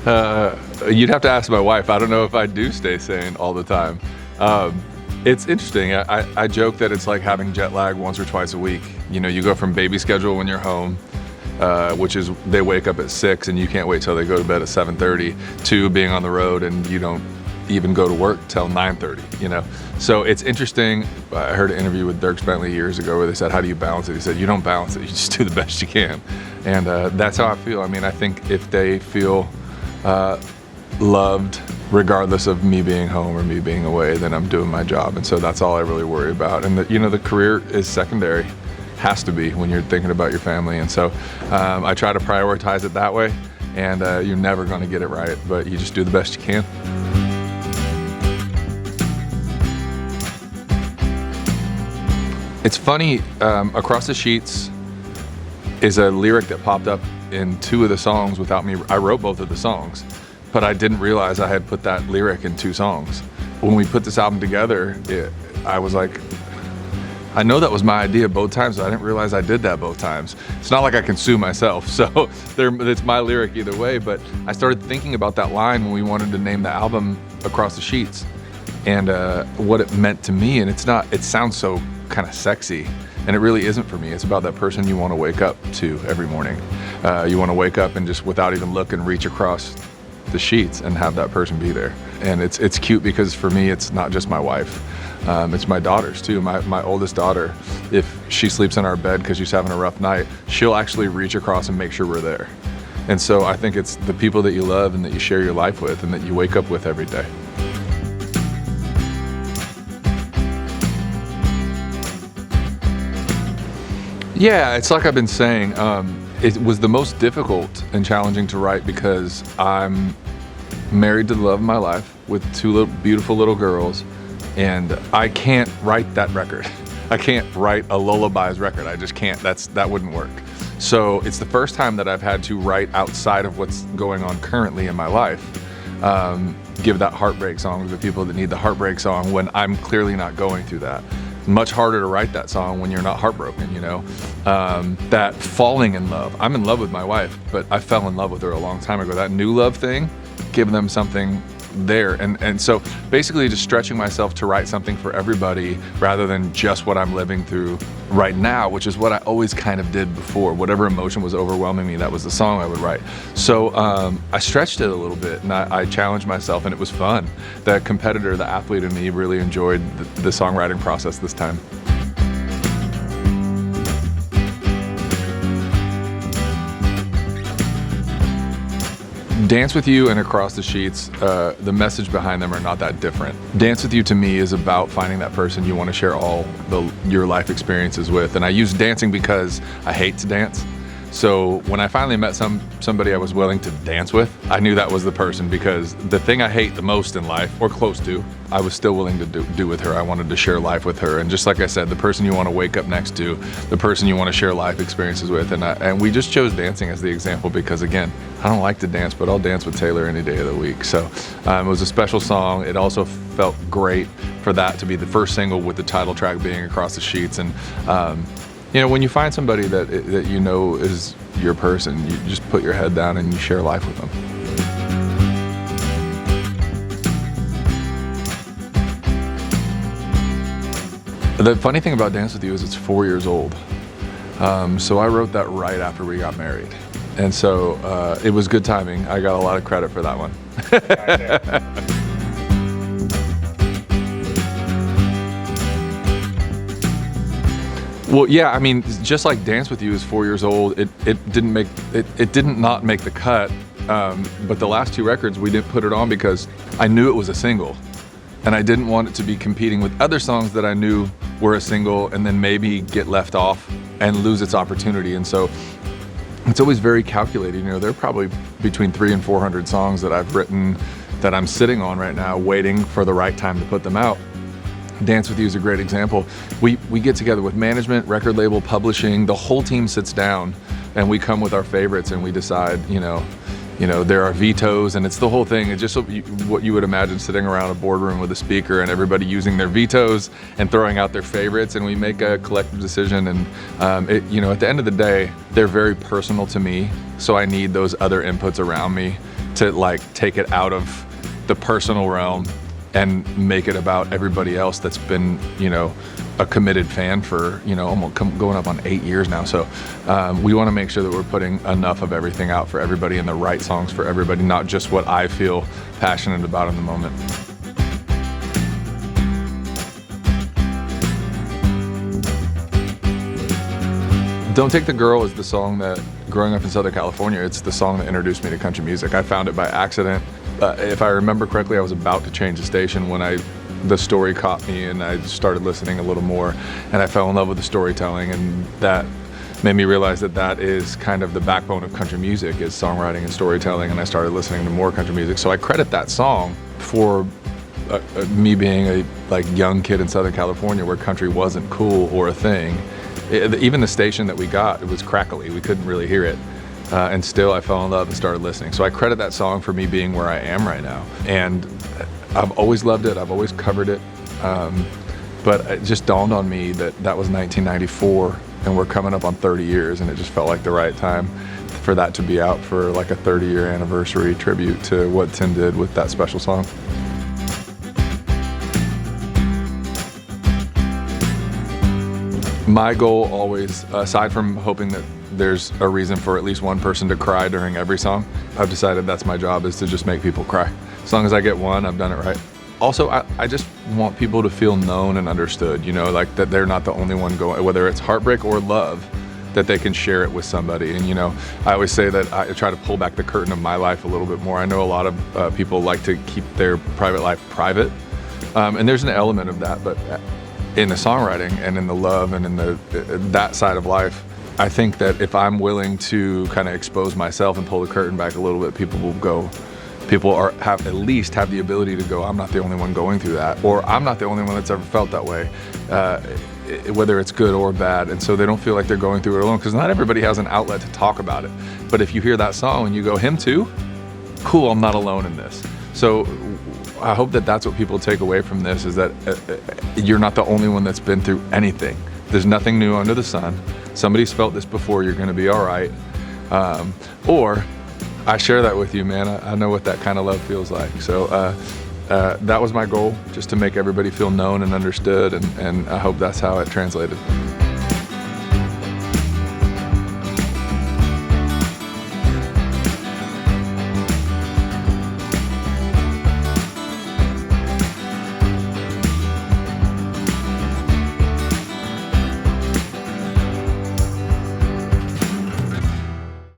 You'd have to ask my wife. I don't know if I do stay sane all the time. It's interesting. I joke that it's like having jet lag once or twice a week. You know, you go from baby schedule when you're home, which is they wake up at 6 and you can't wait till they go to bed at 7:30, to being on the road and you don't even go to work till 9:30, you know? So it's interesting. I heard an interview with Dirk Bentley years ago where they said, how do you balance it? He said, you don't balance it, you just do the best you can. And that's how I feel. I mean, I think if they feel loved, regardless of me being home or me being away, then I'm doing my job. And so that's all I really worry about. And the career is secondary, has to be when you're thinking about your family. And so I try to prioritize it that way. And you're never going to get it right, but you just do the best you can. It's funny, Across the Sheets is a lyric that popped up in 2 of the songs without me. I wrote both of the songs, but I didn't realize I had put that lyric in 2 songs. When we put this album together, I was like, I know that was my idea both times, but I didn't realize I did that both times. It's not like I can sue myself, so it's my lyric either way, but I started thinking about that line when we wanted to name the album Across the Sheets and what it meant to me, and it sounds so kind of sexy, and it really isn't for me. It's about that person you want to wake up to every morning. You want to wake up and just without even looking, reach across the sheets and have that person be there. And it's cute because for me, it's not just my wife. It's my daughters too. My oldest daughter, if she sleeps in our bed because she's having a rough night, she'll actually reach across and make sure we're there. And so I think it's the people that you love and that you share your life with and that you wake up with every day. Yeah, it's like I've been saying, it was the most difficult and challenging to write because I'm married to the love of my life with 2 beautiful little girls, and I can't write that record. I can't write a Lullabies record. I just can't. That wouldn't work. So it's the first time that I've had to write outside of what's going on currently in my life. Give that heartbreak song to the people that need the heartbreak song when I'm clearly not going through that. Much harder to write that song when you're not heartbroken, you know? That falling in love. I'm in love with my wife, but I fell in love with her a long time ago. That new love thing, give them something there. And so basically just stretching myself to write something for everybody rather than just what I'm living through right now, which is what I always kind of did before. Whatever emotion was overwhelming me, that was the song I would write. So I stretched it a little bit and I challenged myself, and it was fun. The competitor, the athlete in me really enjoyed the songwriting process this time. Dance With You and Across the Sheets, the message behind them are not that different. Dance With You to me is about finding that person you want to share all your life experiences with. And I use dancing because I hate to dance. So when I finally met somebody I was willing to dance with, I knew that was the person, because the thing I hate the most in life, or close to, I was still willing to do with her. I wanted to share life with her. And just like I said, the person you want to wake up next to, the person you want to share life experiences with. And we just chose dancing as the example because, again, I don't like to dance, but I'll dance with Taylor any day of the week. So it was a special song. It also felt great for that to be the first single with the title track being Across the Sheets. And you know, when you find somebody that you know is your person, you just put your head down and you share life with them. The funny thing about Dance With You is it's 4 years old. So I wrote that right after we got married. And so it was good timing. I got a lot of credit for that one. Well, yeah, I mean, just like Dance With You is 4 years old, it didn't not make the cut, but the last 2 records, we didn't put it on because I knew it was a single, and I didn't want it to be competing with other songs that I knew were a single and then maybe get left off and lose its opportunity. And so it's always very calculated. You know, there are probably between 300 and 400 songs that I've written that I'm sitting on right now waiting for the right time to put them out. Dance With You is a great example. We get together with management, record label, publishing, the whole team sits down and we come with our favorites and we decide, you know, there are vetoes, and it's the whole thing. It's just what you would imagine sitting around a boardroom with a speaker and everybody using their vetoes and throwing out their favorites, and we make a collective decision. And you know, at the end of the day, they're very personal to me, so I need those other inputs around me to like take it out of the personal realm and make it about everybody else that's been, you know, a committed fan for, you know, almost going up on 8 years now. So we want to make sure that we're putting enough of everything out for everybody and the right songs for everybody, not just what I feel passionate about in the moment. Don't Take the Girl is the song that, growing up in Southern California, it's the song that introduced me to country music. I found it by accident. If I remember correctly, I was about to change the station when the story caught me, and I started listening a little more, and I fell in love with the storytelling, and that made me realize that that is kind of the backbone of country music, is songwriting and storytelling, and I started listening to more country music. So I credit that song for me being a like young kid in Southern California where country wasn't cool or a thing. Even the station that we got, it was crackly. We couldn't really hear it. And still I fell in love and started listening. So I credit that song for me being where I am right now. And I've always loved it. I've always covered it. But it just dawned on me that that was 1994 and we're coming up on 30 years, and it just felt like the right time for that to be out for like a 30-year anniversary tribute to what Tim did with that special song. My goal always, aside from hoping that there's a reason for at least one person to cry during every song, I've decided that's my job, is to just make people cry. As long as I get one, I've done it right. Also, I just want people to feel known and understood, you know, like that they're not the only one going, whether it's heartbreak or love, that they can share it with somebody. And, you know, I always say that I try to pull back the curtain of my life a little bit more. I know a lot of people like to keep their private life private, and there's an element of that, but in the songwriting and in the love and in that side of life, I think that if I'm willing to kind of expose myself and pull the curtain back a little bit, people have at least have the ability to go, I'm not the only one going through that, or I'm not the only one that's ever felt that way, whether it's good or bad. And so they don't feel like they're going through it alone, because not everybody has an outlet to talk about it. But if you hear that song and you go, him too? Cool, I'm not alone in this. So I hope that that's what people take away from this, is that you're not the only one that's been through anything. There's nothing new under the sun. Somebody's felt this before, you're gonna be all right. Or I share that with you, man. I know what that kind of love feels like. So that was my goal, just to make everybody feel known and understood, and I hope that's how it translated.